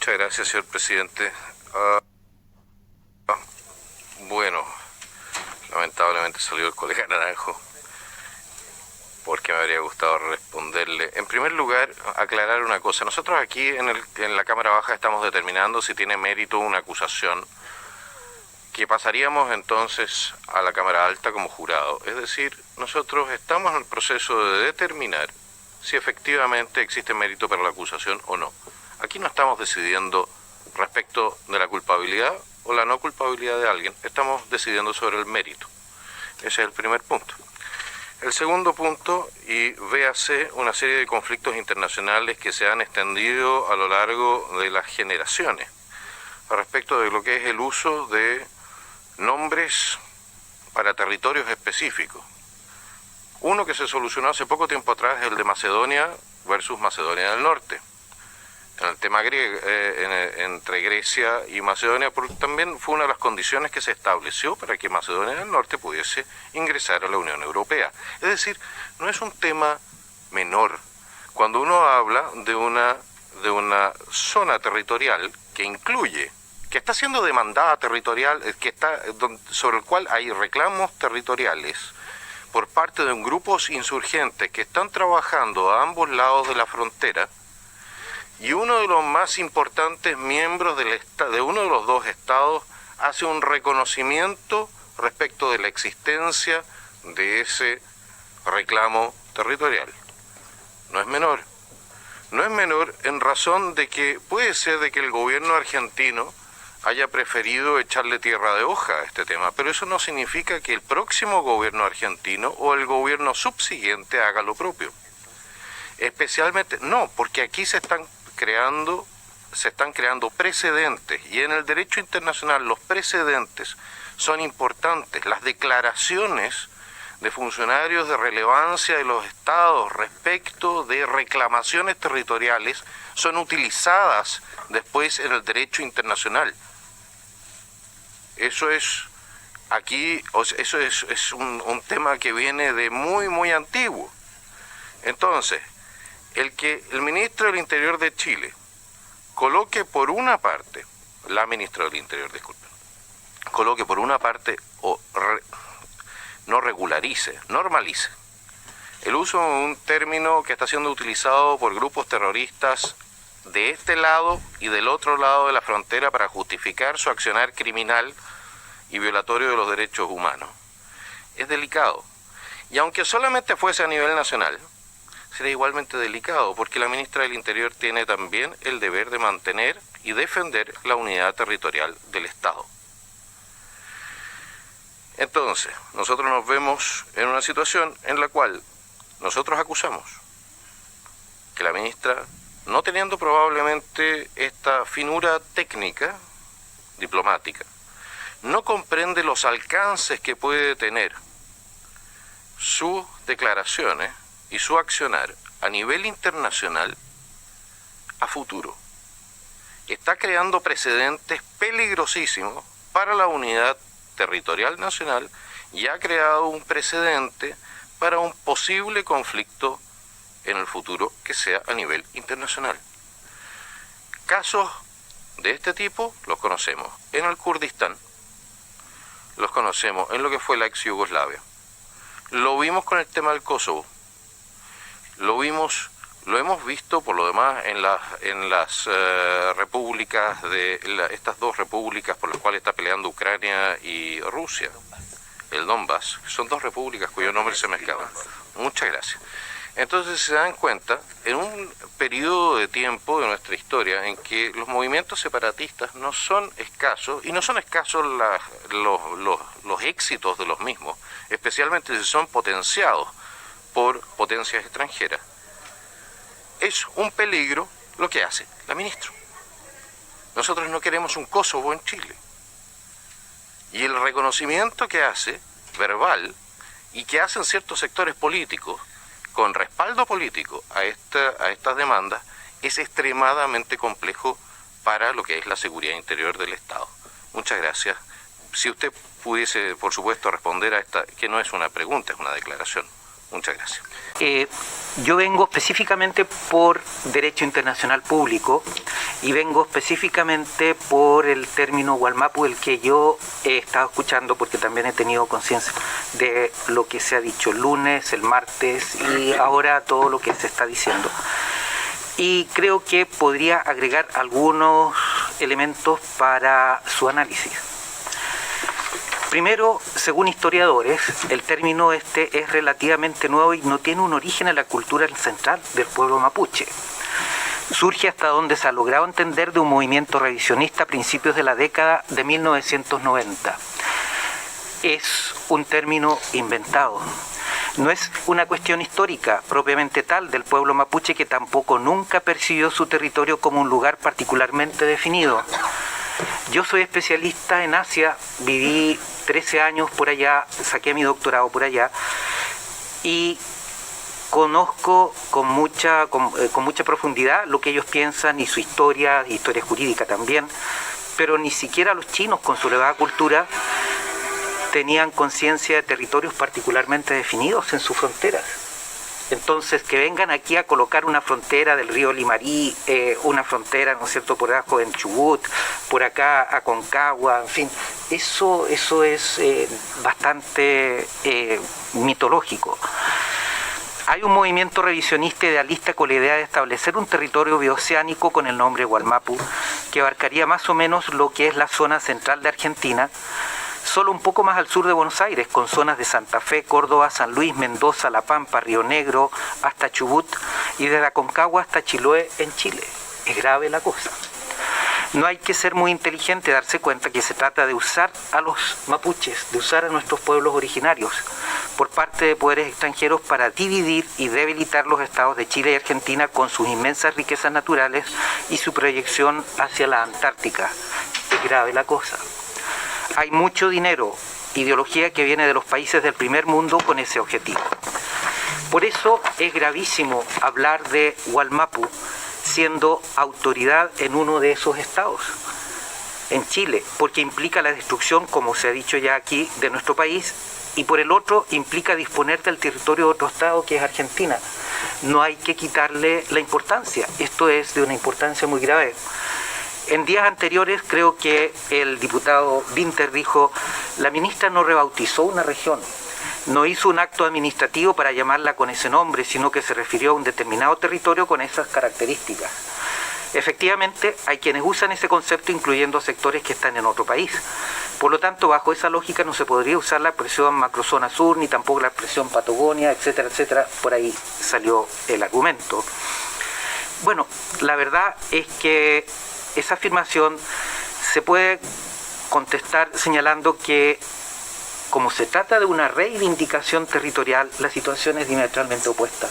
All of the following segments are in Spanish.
Muchas gracias, señor presidente. Bueno, lamentablemente salió el colega Naranjo, porque me habría gustado responderle. En primer lugar, aclarar una cosa. Nosotros aquí en la Cámara Baja estamos determinando si tiene mérito una acusación, que pasaríamos entonces a la Cámara Alta como jurado. Es decir, nosotros estamos en el proceso de determinar si efectivamente existe mérito para la acusación o no. Aquí no estamos decidiendo respecto de la culpabilidad o la no culpabilidad de alguien, estamos decidiendo sobre el mérito. Ese es el primer punto. El segundo punto, y véase una serie de conflictos internacionales que se han extendido a lo largo de las generaciones respecto de lo que es el uso de nombres para territorios específicos. Uno que se solucionó hace poco tiempo atrás es el de Macedonia versus Macedonia del Norte. En el tema entre Grecia y Macedonia, también fue una de las condiciones que se estableció para que Macedonia del Norte pudiese ingresar a la Unión Europea. Es decir, no es un tema menor. Cuando uno habla de una zona territorial que incluye, que está siendo demandada territorial, sobre el cual hay reclamos territoriales por parte de grupos insurgentes que están trabajando a ambos lados de la frontera, y uno de los más importantes miembros de uno de los dos estados hace un reconocimiento respecto de la existencia de ese reclamo territorial. No es menor. No es menor en razón de que puede ser de que el gobierno argentino haya preferido echarle tierra de hoja a este tema, pero eso no significa que el próximo gobierno argentino o el gobierno subsiguiente haga lo propio. Especialmente, no, porque aquí se están creando precedentes, y en el derecho internacional los precedentes son importantes. Las declaraciones de funcionarios de relevancia de los estados respecto de reclamaciones territoriales son utilizadas después en el derecho internacional. Eso es un tema que viene de muy antiguo. Entonces, el ministro del Interior de Chile coloque por una parte, la ministra del Interior, disculpen, coloque por una parte no regularice, normalice el uso de un término que está siendo utilizado por grupos terroristas de este lado y del otro lado de la frontera para justificar su accionar criminal y violatorio de los derechos humanos. Es delicado. Y aunque solamente fuese a nivel nacional, sería igualmente delicado, porque la ministra del Interior tiene también el deber de mantener y defender la unidad territorial del Estado. Entonces, nosotros nos vemos en una situación en la cual nosotros acusamos que la ministra, no teniendo probablemente esta finura técnica, diplomática, no comprende los alcances que puede tener sus declaraciones y su accionar a nivel internacional a futuro. Está creando precedentes peligrosísimos para la unidad territorial nacional y ha creado un precedente para un posible conflicto en el futuro que sea a nivel internacional. Casos de este tipo los conocemos en el Kurdistán, los conocemos en lo que fue la ex Yugoslavia, lo vimos con el tema del Kosovo, lo hemos visto por lo demás en las repúblicas estas dos repúblicas por las cuales está peleando Ucrania y Rusia, el Donbass, son dos repúblicas cuyo nombre se me escapa. Muchas gracias. Entonces se dan cuenta, en un periodo de tiempo de nuestra historia en que los movimientos separatistas no son escasos, y no son escasos los éxitos de los mismos, especialmente si son potenciados por potencias extranjeras. Es un peligro lo que hace la ministra. Nosotros no queremos un Kosovo en Chile. Y el reconocimiento que hace, verbal, y que hacen ciertos sectores políticos, con respaldo político a estas demandas, es extremadamente complejo para lo que es la seguridad interior del Estado. Muchas gracias. Si usted pudiese, por supuesto, responder a esta, que no es una pregunta, es una declaración. Muchas gracias. Yo vengo específicamente por derecho internacional público y vengo específicamente por el término Wallmapu, el que yo he estado escuchando, porque también he tenido conciencia de lo que se ha dicho el lunes, el martes y ahora todo lo que se está diciendo. Y creo que podría agregar algunos elementos para su análisis. Primero, según historiadores, el término este es relativamente nuevo y no tiene un origen en la cultura central del pueblo mapuche. Surge hasta donde se ha logrado entender de un movimiento revisionista a principios de la década de 1990. Es un término inventado. No es una cuestión histórica propiamente tal del pueblo mapuche, que tampoco nunca percibió su territorio como un lugar particularmente definido. Yo soy especialista en Asia, viví 13 años por allá, saqué mi doctorado por allá y conozco con mucha profundidad lo que ellos piensan y su historia jurídica también, pero ni siquiera los chinos con su elevada cultura tenían conciencia de territorios particularmente definidos en sus fronteras. Entonces, que vengan aquí a colocar una frontera del río Limarí, una frontera, ¿no es cierto?, por abajo en Chubut, por acá a Concagua, en fin, eso es bastante mitológico. Hay un movimiento revisionista idealista con la idea de establecer un territorio bioceánico con el nombre Wallmapu, que abarcaría más o menos lo que es la zona central de Argentina, solo un poco más al sur de Buenos Aires, con zonas de Santa Fe, Córdoba, San Luis, Mendoza, La Pampa, Río Negro, hasta Chubut, y desde Aconcagua hasta Chiloé en Chile. Es grave la cosa. No hay que ser muy inteligente darse cuenta que se trata de usar a los mapuches, de usar a nuestros pueblos originarios, por parte de poderes extranjeros para dividir y debilitar los estados de Chile y Argentina con sus inmensas riquezas naturales y su proyección hacia la Antártica. Es grave la cosa. Hay mucho dinero, ideología que viene de los países del primer mundo con ese objetivo. Por eso es gravísimo hablar de Wallmapu siendo autoridad en uno de esos estados, en Chile, porque implica la destrucción, como se ha dicho ya aquí, de nuestro país, y por el otro implica disponer del territorio de otro estado que es Argentina. No hay que quitarle la importancia, esto es de una importancia muy grave. En días anteriores creo que el diputado Winter dijo: la ministra no rebautizó una región, no hizo un acto administrativo para llamarla con ese nombre, sino que se refirió a un determinado territorio con esas características. Efectivamente, hay quienes usan ese concepto incluyendo sectores que están en otro país. Por lo tanto, bajo esa lógica no se podría usar la expresión macrozona sur, ni tampoco la expresión Patagonia, etcétera, etcétera. Por ahí salió el argumento. Bueno, la verdad es que esa afirmación se puede contestar señalando que, como se trata de una reivindicación territorial, la situación es diametralmente opuesta.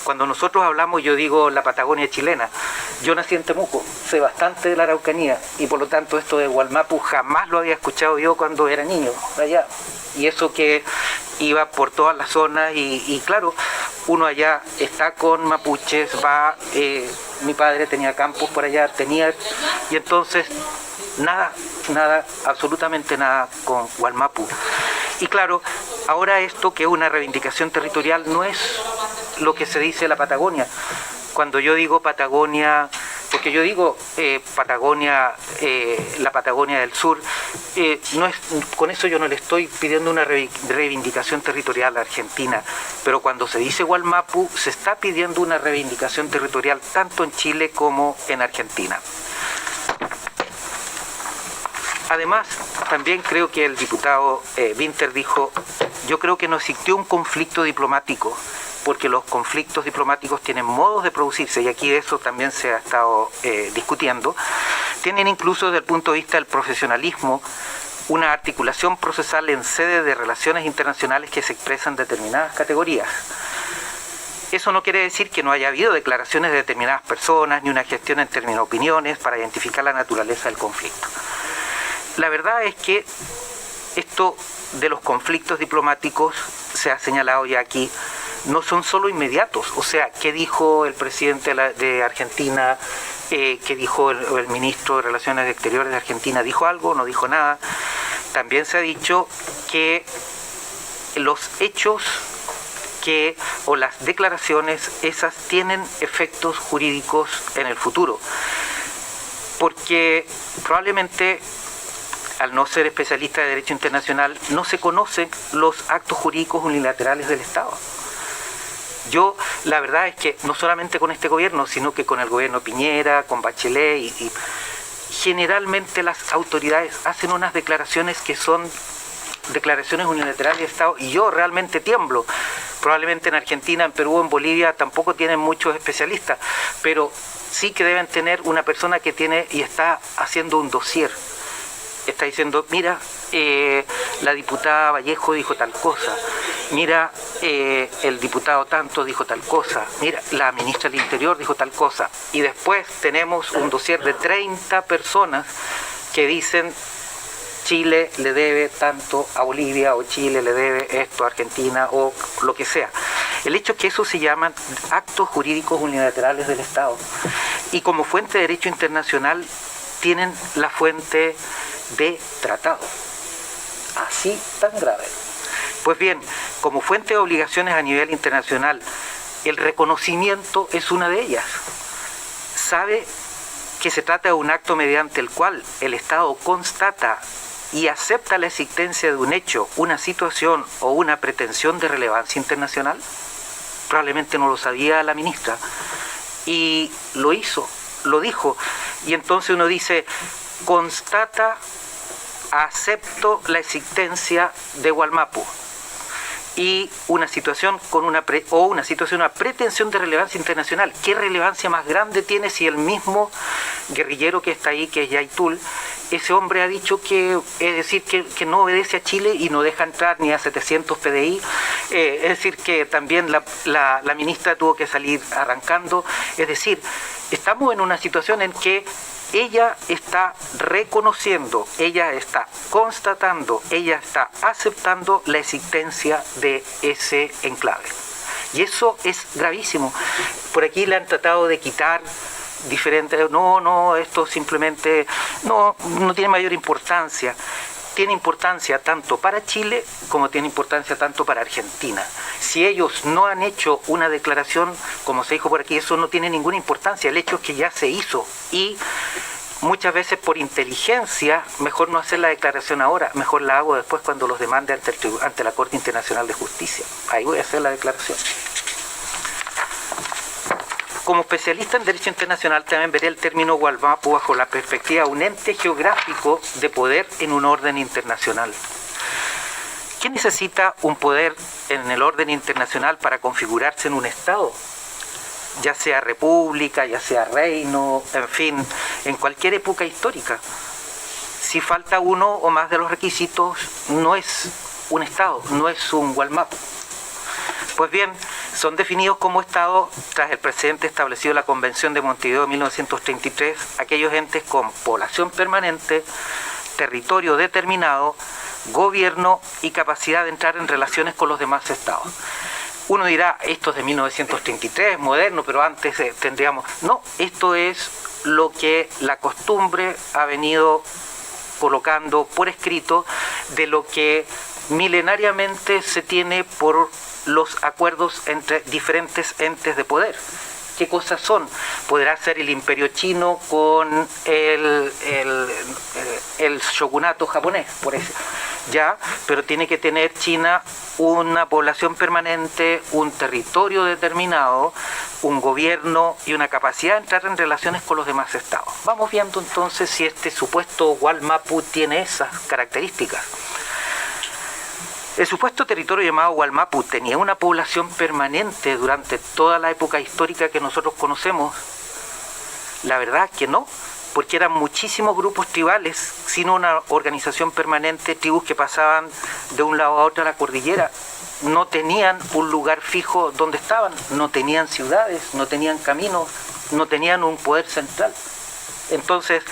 Cuando nosotros hablamos, yo digo la Patagonia chilena. Yo nací en Temuco, sé bastante de la Araucanía, y por lo tanto esto de Wallmapu jamás lo había escuchado yo cuando era niño, allá. Y eso que iba por todas las zonas, y claro, uno allá está con mapuches, va, mi padre tenía campos por allá, y entonces nada, absolutamente nada con Wallmapu. Y claro, ahora esto que es una reivindicación territorial no es lo que se dice la Patagonia. Cuando yo digo Patagonia, porque yo digo Patagonia, la Patagonia del sur, no es, con eso yo no le estoy pidiendo una reivindicación territorial a Argentina, pero cuando se dice Wallmapu se está pidiendo una reivindicación territorial tanto en Chile como en Argentina. Además, también creo que el diputado Winter dijo: yo creo que no existió un conflicto diplomático, porque los conflictos diplomáticos tienen modos de producirse, y aquí eso también se ha estado discutiendo. Tienen incluso desde el punto de vista del profesionalismo una articulación procesal en sede de relaciones internacionales que se expresan en determinadas categorías. Eso no quiere decir que no haya habido declaraciones de determinadas personas, ni una gestión en términos de opiniones para identificar la naturaleza del conflicto. La verdad es que esto de los conflictos diplomáticos, se ha señalado ya aquí, no son solo inmediatos. O sea, ¿qué dijo el presidente de Argentina? ¿Qué dijo el ministro de Relaciones Exteriores de Argentina? ¿Dijo algo? ¿No dijo nada? También se ha dicho que los hechos o las declaraciones, esas tienen efectos jurídicos en el futuro. Porque probablemente, al no ser especialista de derecho internacional, no se conocen los actos jurídicos unilaterales del Estado. Yo, la verdad es que no solamente con este gobierno, sino que con el gobierno Piñera, con Bachelet, y generalmente las autoridades hacen unas declaraciones que son declaraciones unilaterales de Estado, y yo realmente tiemblo. Probablemente en Argentina, en Perú, en Bolivia tampoco tienen muchos especialistas, pero sí que deben tener una persona que tiene y está haciendo un dossier. Está diciendo, mira, la diputada Vallejo dijo tal cosa, mira, el diputado tanto dijo tal cosa, mira, la ministra del Interior dijo tal cosa, y después tenemos un dossier de 30 personas que dicen Chile le debe tanto a Bolivia, o Chile le debe esto a Argentina, o lo que sea. El hecho es que eso se llaman actos jurídicos unilaterales del Estado, y como fuente de derecho internacional tienen la fuente de tratado. Así tan grave. Pues bien, como fuente de obligaciones a nivel internacional, el reconocimiento es una de ellas. Sabe que se trata de un acto mediante el cual el Estado constata y acepta la existencia de un hecho, una situación o una pretensión de relevancia internacional. Probablemente no lo sabía la ministra, y lo hizo, lo dijo, y entonces uno dice, constata, acepto la existencia de Wallmapu y una situación con una pretensión de relevancia internacional. ¿Qué relevancia más grande tiene si el mismo guerrillero que está ahí, que es Yaitul, ese hombre ha dicho que, es decir, que no obedece a Chile y no deja entrar ni a 700 PDI, es decir, que también la ministra tuvo que salir arrancando? Es decir, estamos en una situación en que ella está reconociendo, ella está constatando, ella está aceptando la existencia de ese enclave. Y eso es gravísimo. Por aquí le han tratado de quitar diferentes, no, esto simplemente no tiene mayor importancia. Tiene importancia tanto para Chile como tiene importancia tanto para Argentina. Si ellos no han hecho una declaración, como se dijo por aquí, eso no tiene ninguna importancia. El hecho es que ya se hizo, y muchas veces por inteligencia, mejor no hacer la declaración ahora, mejor la hago después cuando los demande ante la Corte Internacional de Justicia. Ahí voy a hacer la declaración. Como especialista en Derecho Internacional también veré el término Wallmapu bajo la perspectiva de un ente geográfico de poder en un orden internacional. ¿Qué necesita un poder en el orden internacional para configurarse en un Estado? Ya sea república, ya sea reino, en fin, en cualquier época histórica. Si falta uno o más de los requisitos, no es un Estado, no es un Wallmapu. Pues bien, son definidos como Estado, tras el precedente establecido en la Convención de Montevideo de 1933, aquellos entes con población permanente, territorio determinado, gobierno y capacidad de entrar en relaciones con los demás Estados. Uno dirá, esto es de 1933, moderno, pero antes tendríamos... No, esto es lo que la costumbre ha venido colocando por escrito de lo que milenariamente se tiene por los acuerdos entre diferentes entes de poder. ¿Qué cosas son? Podrá ser el imperio chino con el shogunato japonés, por eso. Ya, pero tiene que tener China una población permanente, un territorio determinado, un gobierno y una capacidad de entrar en relaciones con los demás estados. Vamos viendo entonces si este supuesto Wallmapu tiene esas características. El supuesto territorio llamado Wallmapu tenía una población permanente durante toda la época histórica que nosotros conocemos. La verdad es que no, porque eran muchísimos grupos tribales, sin una organización permanente, tribus que pasaban de un lado a otro a la cordillera. No tenían un lugar fijo donde estaban, no tenían ciudades, no tenían caminos, no tenían un poder central. Entonces,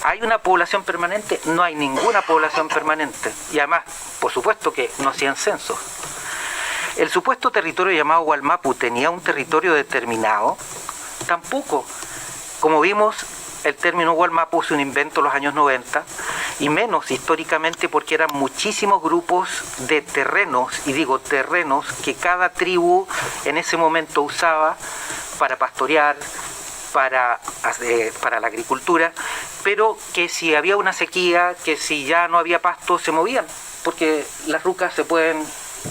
¿hay una población permanente? No hay ninguna población permanente. Y además, por supuesto que no hacían censos. El supuesto territorio llamado Wallmapu tenía un territorio determinado. Tampoco. Como vimos, el término Wallmapu es un invento de los años 90 y menos históricamente porque eran muchísimos grupos de terrenos, y digo terrenos, que cada tribu en ese momento usaba para pastorear, para la agricultura, pero que si había una sequía, que si ya no había pasto, se movían, porque las rucas se pueden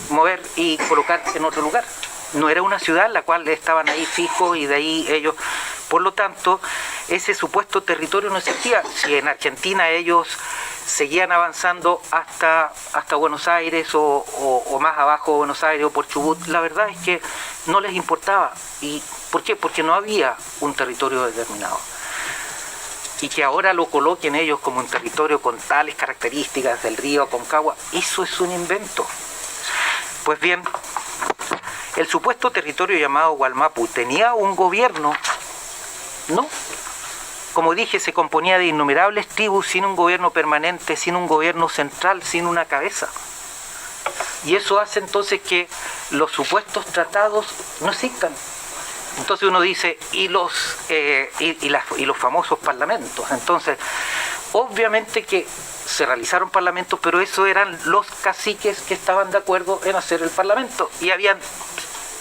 mover y colocar en otro lugar. No era una ciudad en la cual estaban ahí fijos y de ahí ellos. Por lo tanto, ese supuesto territorio no existía. Si en Argentina ellos seguían avanzando hasta Buenos Aires o más abajo Buenos Aires o por Chubut, la verdad es que no les importaba. ¿Y por qué? Porque no había un territorio determinado. Y que ahora lo coloquen ellos como un territorio con tales características del río Aconcagua, eso es un invento. Pues bien, el supuesto territorio llamado Wallmapu tenía un gobierno, no. Como dije, se componía de innumerables tribus sin un gobierno permanente, sin un gobierno central, sin una cabeza. Y eso hace entonces que los supuestos tratados no existan. Entonces uno dice, y los famosos parlamentos. Entonces, obviamente que se realizaron parlamentos, pero eso eran los caciques que estaban de acuerdo en hacer el parlamento. Y habían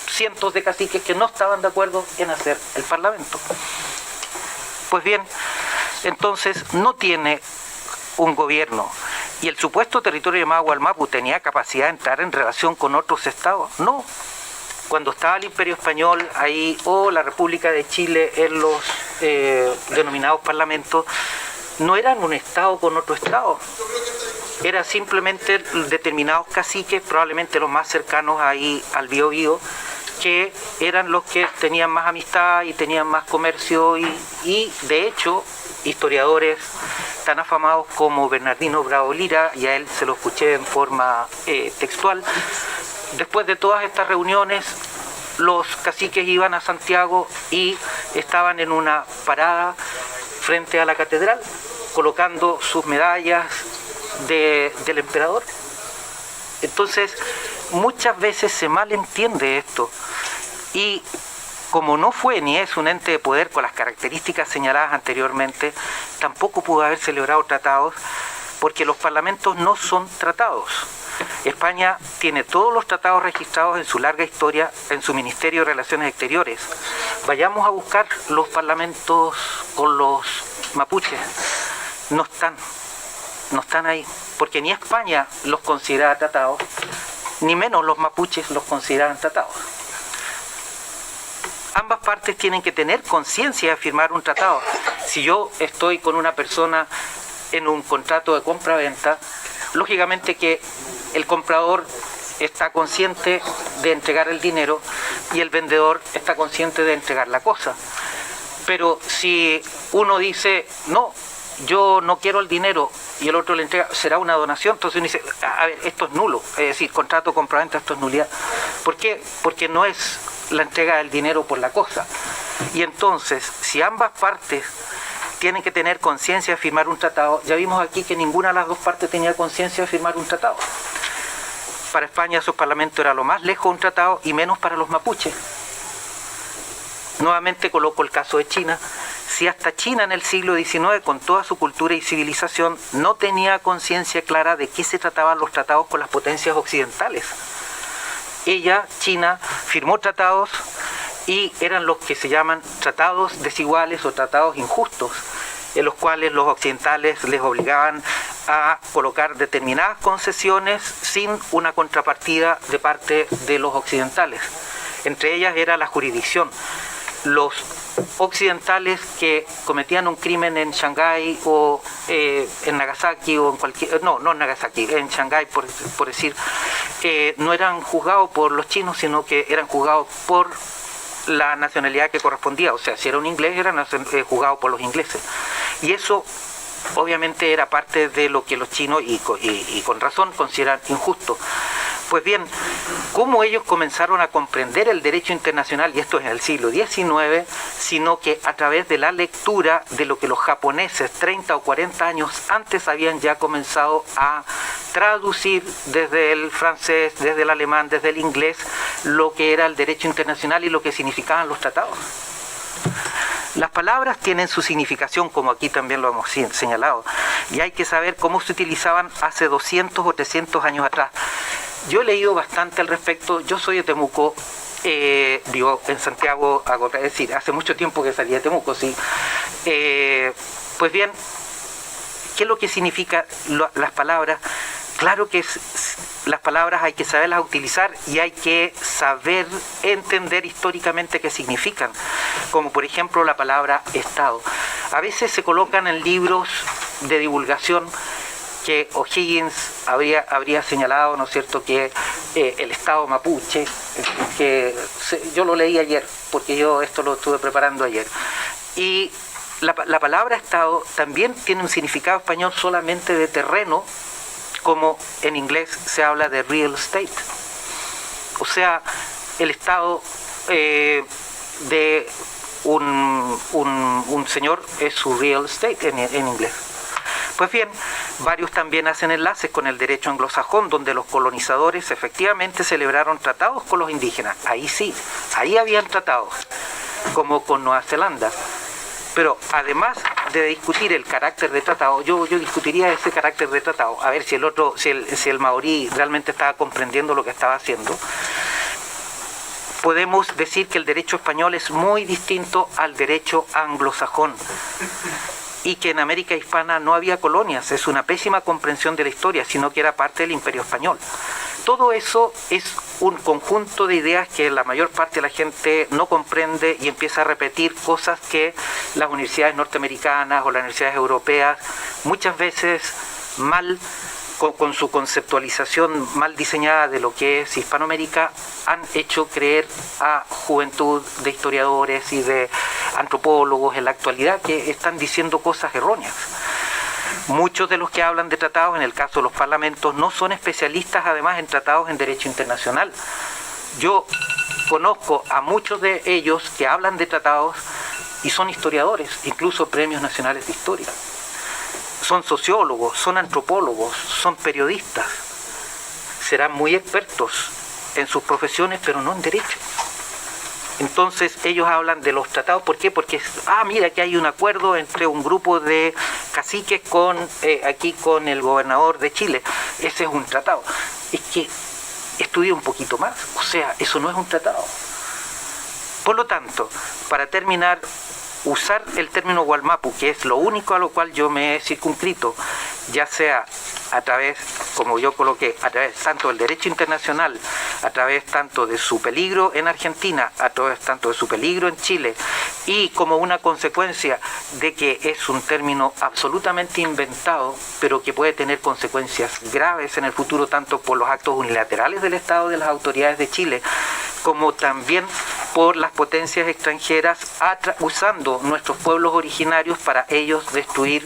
cientos de caciques que no estaban de acuerdo en hacer el parlamento. Pues bien, entonces no tiene un gobierno. ¿Y el supuesto territorio llamado Wallmapu tenía capacidad de entrar en relación con otros estados? No. Cuando estaba el Imperio Español ahí, o la República de Chile en los denominados parlamentos, no eran un estado con otro estado. Era simplemente determinados caciques, probablemente los más cercanos ahí al Biobío, que eran los que tenían más amistad y tenían más comercio y de hecho historiadores tan afamados como Bernardino Bravo Lira, y a él se lo escuché en forma textual, después de todas estas reuniones los caciques iban a Santiago y estaban en una parada frente a la catedral colocando sus medallas del emperador. Entonces muchas veces se malentiende esto, y como no fue ni es un ente de poder con las características señaladas anteriormente, tampoco pudo haber celebrado tratados, porque los parlamentos no son tratados. España tiene todos los tratados registrados en su larga historia en su Ministerio de Relaciones Exteriores. Vayamos a buscar los parlamentos con los mapuches. No están ahí, porque ni España los considera tratados, ni menos los mapuches los consideran tratados. Ambas partes tienen que tener conciencia de firmar un tratado. Si yo estoy con una persona en un contrato de compra-venta, lógicamente que el comprador está consciente de entregar el dinero y el vendedor está consciente de entregar la cosa. Pero si uno dice, no, yo no quiero el dinero, y el otro le entrega, será una donación, entonces uno dice, a ver, esto es nulo, es decir, contrato de compra-venta, esto es nulidad. ¿Por qué? Porque no es la entrega del dinero por la cosa. Y entonces, si ambas partes tienen que tener conciencia de firmar un tratado, ya vimos aquí que ninguna de las dos partes tenía conciencia de firmar un tratado. Para España su parlamento era lo más lejos de un tratado, y menos para los mapuches. Nuevamente coloco el caso de China. Si hasta China en el siglo XIX, con toda su cultura y civilización, no tenía conciencia clara de qué se trataban los tratados con las potencias occidentales. Ella, China, firmó tratados y eran los que se llaman tratados desiguales o tratados injustos, en los cuales los occidentales les obligaban a colocar determinadas concesiones sin una contrapartida de parte de los occidentales. Entre ellas era la jurisdicción. Los occidentales que cometían un crimen en Shanghái o en Nagasaki o en cualquier, no en Nagasaki, en Shanghái por decir, no eran juzgados por los chinos, sino que eran juzgados por la nacionalidad que correspondía. O sea, si era un inglés, eran juzgados por los ingleses. Y eso obviamente era parte de lo que los chinos, y con razón, consideran injusto. Pues bien, ¿cómo ellos comenzaron a comprender el derecho internacional? Y esto es en el siglo XIX, sino que a través de la lectura de lo que los japoneses 30 o 40 años antes habían ya comenzado a traducir desde el francés, desde el alemán, desde el inglés, lo que era el derecho internacional y lo que significaban los tratados. Las palabras tienen su significación, como aquí también lo hemos señalado, y hay que saber cómo se utilizaban hace 200 o 300 años atrás. Yo he leído bastante al respecto. Yo soy de Temuco, vivo en Santiago, es decir, hace mucho tiempo que salí de Temuco, sí. Pues bien, ¿qué es lo que significan las palabras? Claro que las palabras hay que saberlas utilizar y hay que saber entender históricamente qué significan, como por ejemplo la palabra Estado. A veces se colocan en libros de divulgación que O'Higgins habría señalado, ¿no es cierto?, que el Estado mapuche, que yo lo leí ayer, porque yo esto lo estuve preparando ayer, y la palabra Estado también tiene un significado español solamente de terreno, como en inglés se habla de real estate. O sea, el Estado de un señor es su real estate en inglés. Pues bien, varios también hacen enlaces con el derecho anglosajón, donde los colonizadores efectivamente celebraron tratados con los indígenas. Ahí sí, ahí habían tratados, como con Nueva Zelanda. Pero además de discutir el carácter de tratado, yo discutiría ese carácter de tratado, a ver si el maorí realmente estaba comprendiendo lo que estaba haciendo. Podemos decir que el derecho español es muy distinto al derecho anglosajón y que en América Hispana no había colonias. Es una pésima comprensión de la historia, sino que era parte del Imperio Español. Todo eso es un conjunto de ideas que la mayor parte de la gente no comprende y empieza a repetir cosas que las universidades norteamericanas o las universidades europeas muchas veces mal, con su conceptualización mal diseñada de lo que es Hispanoamérica, han hecho creer a juventud de historiadores y de antropólogos en la actualidad que están diciendo cosas erróneas. Muchos de los que hablan de tratados, en el caso de los parlamentos, no son especialistas además en tratados en derecho internacional. Yo conozco a muchos de ellos que hablan de tratados y son historiadores, incluso premios nacionales de historia. Son sociólogos, son antropólogos, son periodistas. Serán muy expertos en sus profesiones, pero no en derecho. Entonces ellos hablan de los tratados. ¿Por qué? Porque, mira que hay un acuerdo entre un grupo de caciques aquí con el gobernador de Chile. Ese es un tratado. Es que estudia un poquito más. O sea, eso no es un tratado. Por lo tanto, para terminar, usar el término Gualmapu, que es lo único a lo cual yo me he circunscrito, ya sea a través, como yo coloqué, a través tanto del derecho internacional, a través tanto de su peligro en Argentina, a través tanto de su peligro en Chile, y como una consecuencia de que es un término absolutamente inventado, pero que puede tener consecuencias graves en el futuro, tanto por los actos unilaterales del Estado, de las autoridades de Chile, como también por las potencias extranjeras usando nuestros pueblos originarios para ellos destruir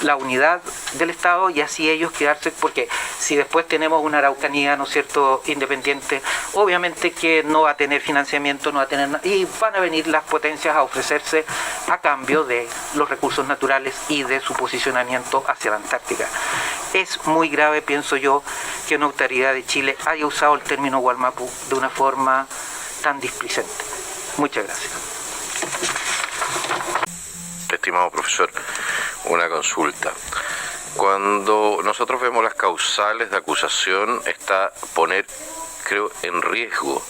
la unidad del Estado y así ellos quedarse, porque si después tenemos una Araucanía, ¿no es cierto?, independiente, obviamente que no va a tener financiamiento, no va a tener nada, y van a venir las potencias a ofrecerse a cambio de los recursos naturales y de su posicionamiento hacia la Antártica. Es muy grave, pienso yo, que una autoridad de Chile haya usado el término Gualmapu de una forma tan displicente. Muchas gracias. Estimado profesor, una consulta. Cuando nosotros vemos las causales de acusación, está poner, creo, en riesgo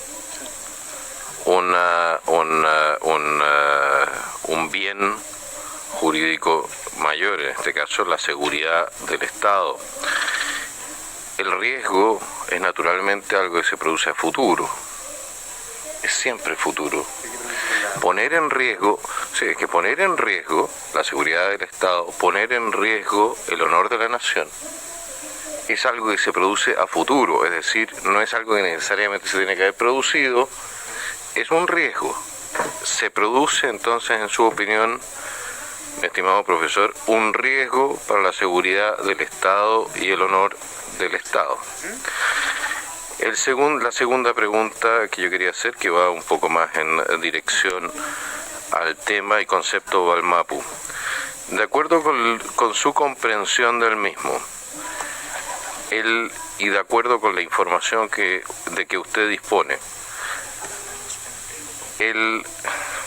un bien jurídico mayor, en este caso la seguridad del Estado. El riesgo es naturalmente algo que se produce a futuro, es siempre futuro. Poner en riesgo, sí, es que poner en riesgo la seguridad del Estado, poner en riesgo el honor de la nación, es algo que se produce a futuro, es decir, no es algo que necesariamente se tiene que haber producido, es un riesgo. Se produce entonces, en su opinión, mi estimado profesor, un riesgo para la seguridad del Estado y el honor del Estado. La segunda pregunta que yo quería hacer, que va un poco más en dirección al tema y concepto Gualmapu. De acuerdo con su comprensión del mismo, y de acuerdo con la información de que usted dispone,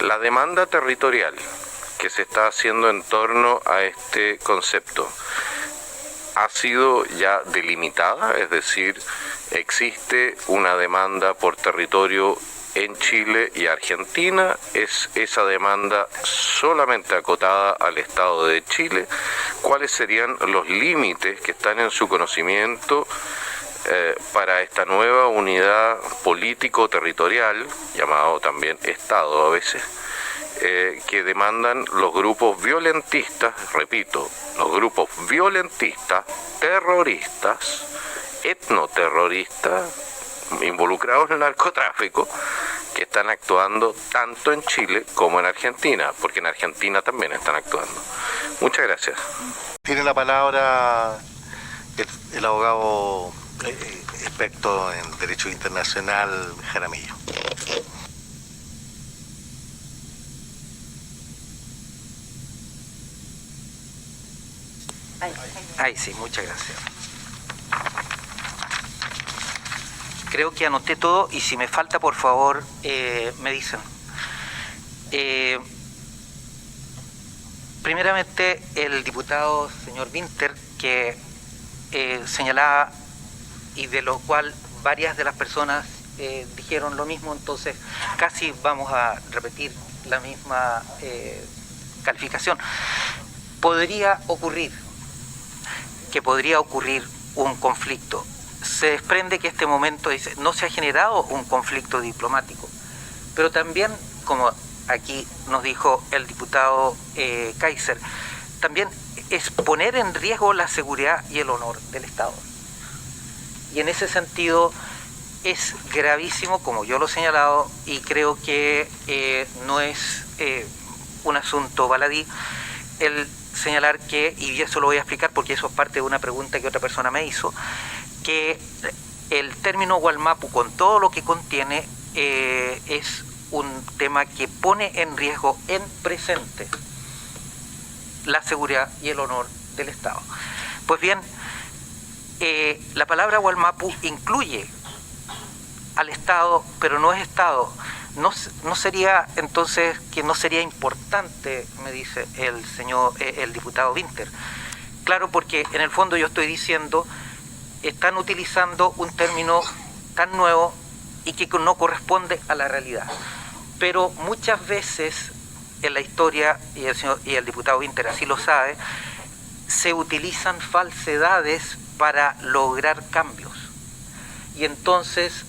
la demanda territorial que se está haciendo en torno a este concepto ha sido ya delimitada, es decir, existe una demanda por territorio en Chile y Argentina. ¿Es esa demanda solamente acotada al Estado de Chile? ¿Cuáles serían los límites que están en su conocimiento para esta nueva unidad político-territorial, llamado también Estado a veces, que demandan los grupos violentistas, repito, los grupos violentistas, terroristas, etnoterroristas, involucrados en el narcotráfico, que están actuando tanto en Chile como en Argentina, porque en Argentina también están actuando? Muchas gracias. Tiene la palabra el abogado experto en Derecho Internacional, Jaramillo. Ay, sí, muchas gracias. Creo que anoté todo y si me falta, por favor, me dicen. Primeramente, el diputado señor Winter, que señalaba y de lo cual varias de las personas dijeron lo mismo, entonces casi vamos a repetir la misma calificación. Podría ocurrir un conflicto. Se desprende que este momento dice, no se ha generado un conflicto diplomático, pero también, como aquí nos dijo el diputado Kaiser, también es poner en riesgo la seguridad y el honor del Estado. Y en ese sentido es gravísimo, como yo lo he señalado, y creo que no es un asunto baladí el señalar que, y eso lo voy a explicar porque eso es parte de una pregunta que otra persona me hizo, que el término Wallmapu, con todo lo que contiene, es un tema que pone en riesgo en presente la seguridad y el honor del Estado. Pues bien, la palabra Wallmapu incluye al Estado, pero no es Estado. No sería entonces que no sería importante, me dice el diputado Winter. Claro, porque en el fondo yo estoy diciendo, están utilizando un término tan nuevo y que no corresponde a la realidad. Pero muchas veces en la historia, y el diputado Winter así lo sabe, se utilizan falsedades para lograr cambios. Y entonces,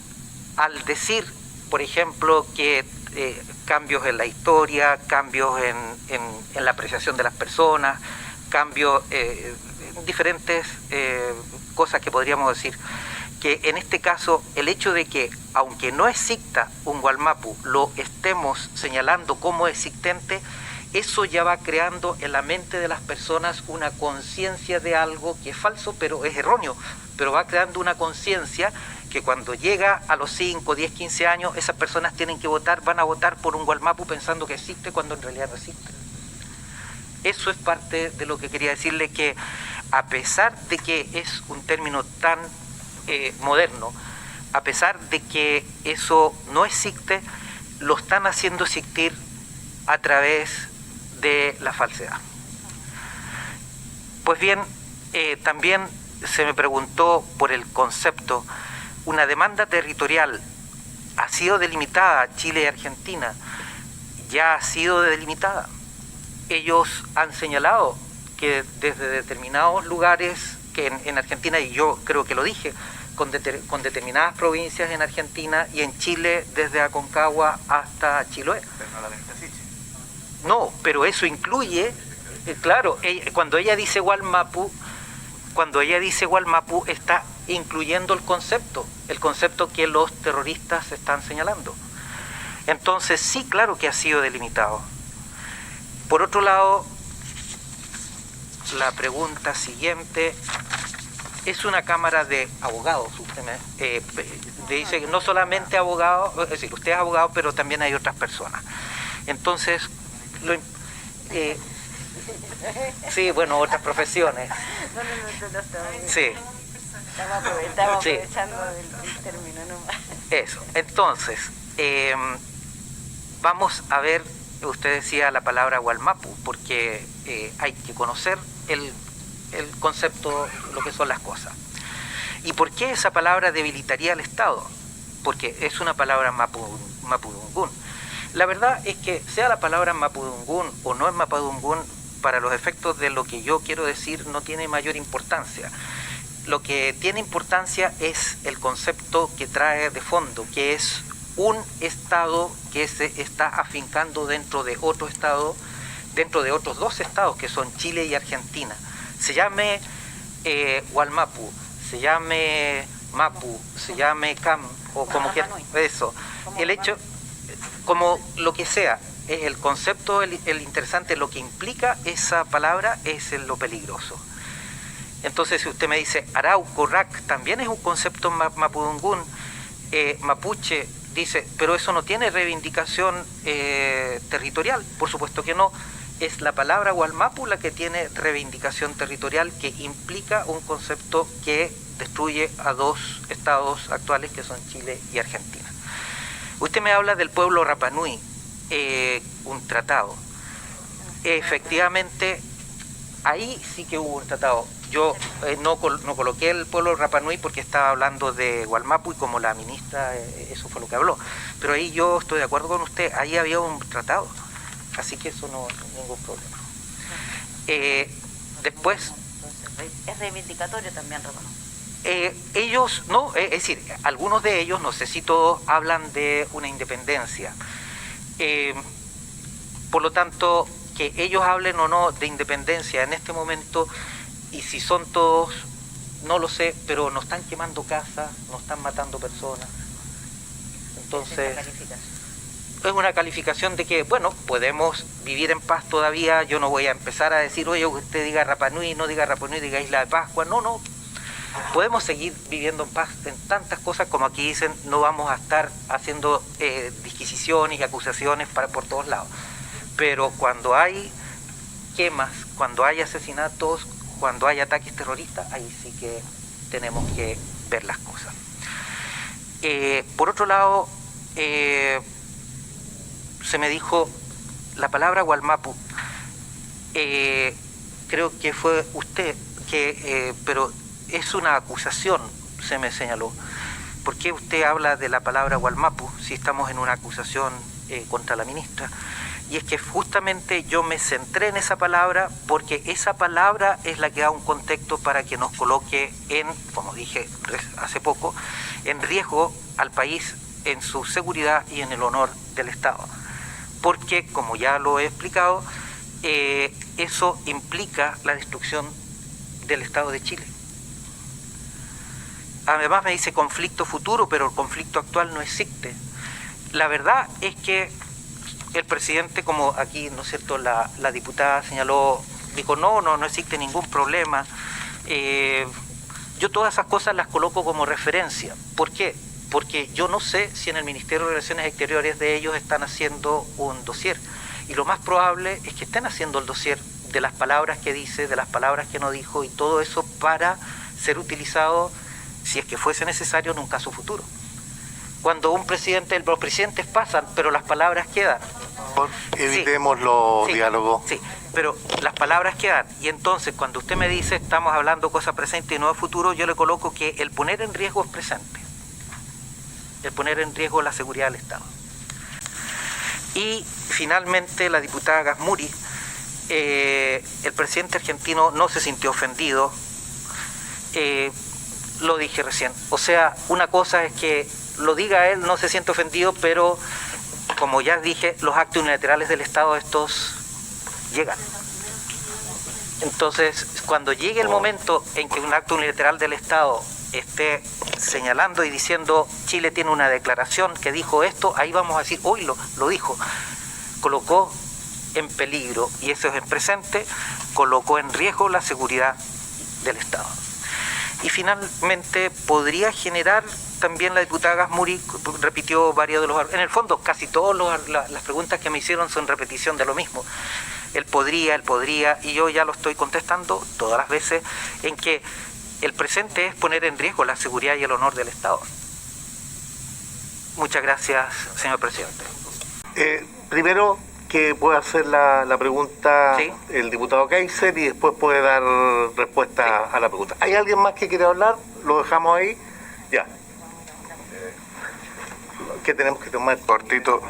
al decir, por ejemplo, que cambios en la historia, cambios en la apreciación de las personas, cambios en diferentes cosas que podríamos decir, que en este caso el hecho de que, aunque no exista un Wallmapu, lo estemos señalando como existente, eso ya va creando en la mente de las personas una conciencia de algo que es falso, pero es erróneo, pero va creando una conciencia que cuando llega a los 5, 10, 15 años, esas personas tienen que votar, van a votar por un Wallmapu pensando que existe cuando en realidad no existe. Eso es parte de lo que quería decirle, que a pesar de que es un término tan moderno, a pesar de que eso no existe, lo están haciendo existir a través de la falsedad. Pues bien, también se me preguntó por el concepto. Una demanda territorial ha sido delimitada, Chile y Argentina, ya ha sido delimitada. Ellos han señalado que desde determinados lugares, que en Argentina, y yo creo que lo dije, con determinadas provincias en Argentina y en Chile, desde Aconcagua hasta Chiloé. Pero no la Ventasiche. No, pero eso incluye, claro, cuando ella dice Wallmapu, está incluyendo el concepto que los terroristas están señalando. Entonces sí, claro que ha sido delimitado. Por otro lado, la pregunta siguiente, es una cámara de abogados, usted dice que no solamente abogados, es decir, usted es abogado, pero también hay otras personas. Entonces, sí, bueno, otras profesiones. Sí. Estamos aprovechando el término nomás. Eso. Entonces, vamos a ver usted decía la palabra Gualmapu, porque hay que conocer el concepto, lo que son las cosas. ¿Y por qué esa palabra debilitaría al Estado? Porque es una palabra mapudungún. La verdad es que sea la palabra mapudungún o no es mapudungún, para los efectos de lo que yo quiero decir no tiene mayor importancia. Lo que tiene importancia es el concepto que trae de fondo, que es un Estado que se está afincando dentro de otro Estado, dentro de otros dos Estados que son Chile y Argentina. Se llame Gualmapu, se llame Mapu, se llame Cam, o como quiera, eso. El hecho, como lo que sea, el concepto, el interesante, lo que implica esa palabra es lo peligroso. Entonces, si usted me dice Arauco, Rac, también es un concepto mapudungún, mapuche, dice, pero eso no tiene reivindicación territorial. Por supuesto que no. Es la palabra Gualmapu la que tiene reivindicación territorial, que implica un concepto que destruye a dos estados actuales que son Chile y Argentina. Usted me habla del pueblo Rapanui, un tratado. Efectivamente, ahí sí que hubo un tratado. Yo no coloqué el pueblo Rapanui porque estaba hablando de Gualmapu y como la ministra, eso fue lo que habló. Pero ahí yo estoy de acuerdo con usted, ahí había un tratado. Así que eso no es ningún problema. Después... Entonces, es reivindicatorio también, Rapanui. Ellos, no, es decir, algunos de ellos, no sé si todos, hablan de una independencia. Por lo tanto, que ellos hablen o no de independencia en este momento, y si son todos, no lo sé, pero no están quemando casas, no están matando personas. Entonces, es una calificación de que, bueno, podemos vivir en paz todavía. Yo no voy a empezar a decir, oye, usted diga Rapanui, no diga Rapanui, diga Isla de Pascua. No. Podemos seguir viviendo en paz en tantas cosas, como aquí dicen, no vamos a estar haciendo disquisiciones y acusaciones por todos lados. Pero cuando hay quemas, cuando hay asesinatos, cuando hay ataques terroristas, ahí sí que tenemos que ver las cosas. Por otro lado, se me dijo la palabra Gualmapu, creo que fue usted, pero es una acusación, se me señaló. ¿Por qué usted habla de la palabra Gualmapu si estamos en una acusación contra la ministra? Y es que justamente yo me centré en esa palabra porque esa palabra es la que da un contexto para que nos coloque en, como dije hace poco, en riesgo al país, en su seguridad y en el honor del Estado. Porque, como ya lo he explicado, eso implica la destrucción del Estado de Chile. Además me dice conflicto futuro, pero el conflicto actual no existe. La verdad es que el presidente, como aquí, ¿no es cierto?, la diputada señaló, dijo, no existe ningún problema. Yo todas esas cosas las coloco como referencia. ¿Por qué? Porque yo no sé si en el Ministerio de Relaciones Exteriores de ellos están haciendo un dossier. Y lo más probable es que estén haciendo el dossier de las palabras que dice, de las palabras que no dijo, y todo eso para ser utilizado, si es que fuese necesario, en un caso futuro. Cuando los presidentes pasan, pero las palabras quedan. Evitemos los diálogos. Sí, pero las palabras quedan. Y entonces, cuando usted me dice, estamos hablando cosas presentes y no de futuro, yo le coloco que el poner en riesgo es presente. El poner en riesgo la seguridad del Estado. Y finalmente, la diputada Gasmuri, el presidente argentino no se sintió ofendido. Lo dije recién. O sea, una cosa es que lo diga él, no se siente ofendido, pero como ya dije, los actos unilaterales del Estado estos llegan. Entonces, cuando llegue el momento en que un acto unilateral del Estado esté señalando y diciendo Chile tiene una declaración que dijo esto, ahí vamos a decir, hoy lo dijo, colocó en peligro, y eso es en presente, colocó en riesgo la seguridad del Estado. Y finalmente podría generar, también la diputada Gasmuri repitió varios de los... En el fondo, casi todas las preguntas que me hicieron son repetición de lo mismo. Él podría, y yo ya lo estoy contestando todas las veces, en que el presente es poner en riesgo la seguridad y el honor del Estado. Muchas gracias, señor presidente. Primero, que pueda hacer la pregunta Sí. el diputado Kaiser y después puede dar respuesta a la pregunta. ¿Hay alguien más que quiere hablar? ¿Lo dejamos ahí? Ya. ¿Qué tenemos que tomar? Cortito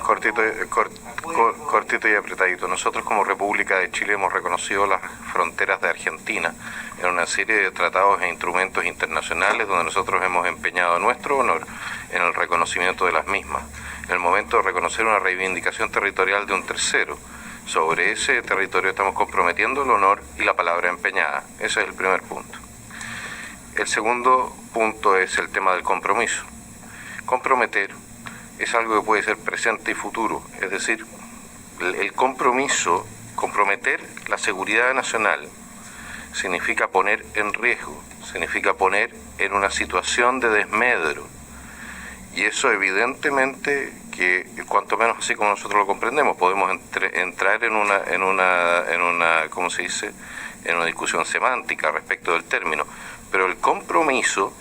y apretadito. Nosotros como República de Chile hemos reconocido las fronteras de Argentina en una serie de tratados e instrumentos internacionales donde nosotros hemos empeñado nuestro honor en el reconocimiento de las mismas. En el momento de reconocer una reivindicación territorial de un tercero, sobre ese territorio estamos comprometiendo el honor y la palabra empeñada. Ese es el primer punto. El segundo punto es el tema del compromiso. Comprometer es algo que puede ser presente y futuro, es decir, el compromiso, comprometer la seguridad nacional significa poner en riesgo, significa poner en una situación de desmedro, y eso evidentemente que, cuanto menos así como nosotros lo comprendemos, podemos entrar en una ¿cómo se dice?, en una discusión semántica respecto del término, pero el compromiso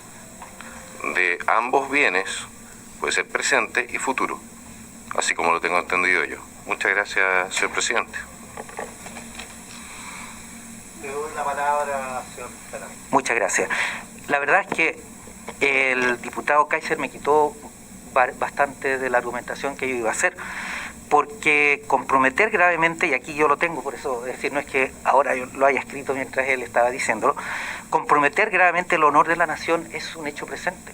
de ambos bienes puede ser presente y futuro, así como lo tengo entendido yo. Muchas gracias, señor presidente. Le doy la palabra, señor Fernández. Muchas gracias. La verdad es que el diputado Kaiser me quitó bastante de la argumentación que yo iba a hacer, porque comprometer gravemente, y aquí yo lo tengo, por eso, es decir, no es que ahora yo lo haya escrito mientras él estaba diciéndolo, comprometer gravemente el honor de la nación es un hecho presente.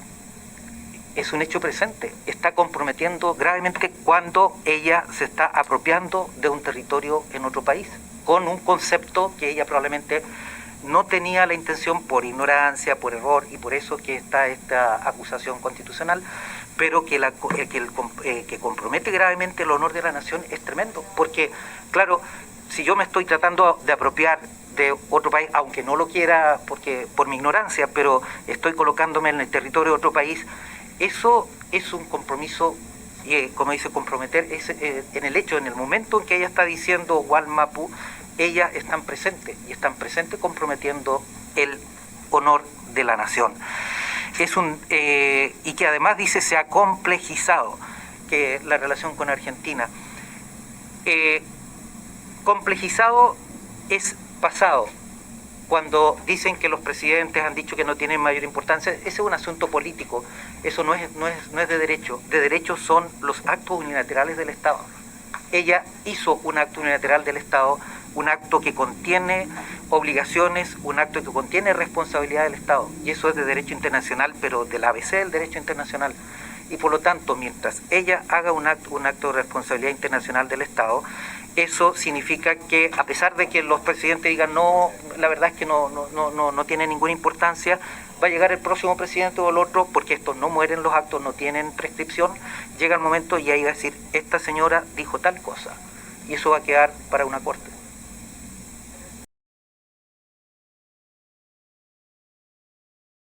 Es un hecho presente. Está comprometiendo gravemente cuando ella se está apropiando de un territorio en otro país, con un concepto que ella probablemente no tenía la intención por ignorancia, por error, y por eso que está esta acusación constitucional, pero que que compromete gravemente el honor de la nación es tremendo, porque, claro, si yo me estoy tratando de apropiar de otro país, aunque no lo quiera porque por mi ignorancia, pero estoy colocándome en el territorio de otro país, eso es un compromiso, como dice, comprometer, es, en el hecho, en el momento en que ella está diciendo Walmapu, ella están presentes, y están presentes comprometiendo el honor de la nación. Y que además dice se ha complejizado que la relación con Argentina. Complejizado es pasado. Cuando dicen que los presidentes han dicho que no tienen mayor importancia, ese es un asunto político, eso no es de derecho. De derecho son los actos unilaterales del Estado. Ella hizo un acto unilateral del Estado, un acto que contiene obligaciones, un acto que contiene responsabilidad del Estado, y eso es de derecho internacional, pero del ABC del derecho internacional. Y por lo tanto, mientras ella haga un acto de responsabilidad internacional del Estado, eso significa que, a pesar de que los presidentes digan no, la verdad es que no tiene ninguna importancia, va a llegar el próximo presidente o el otro, porque estos no mueren, los actos no tienen prescripción, llega el momento y ahí va a decir, esta señora dijo tal cosa, y eso va a quedar para una corte.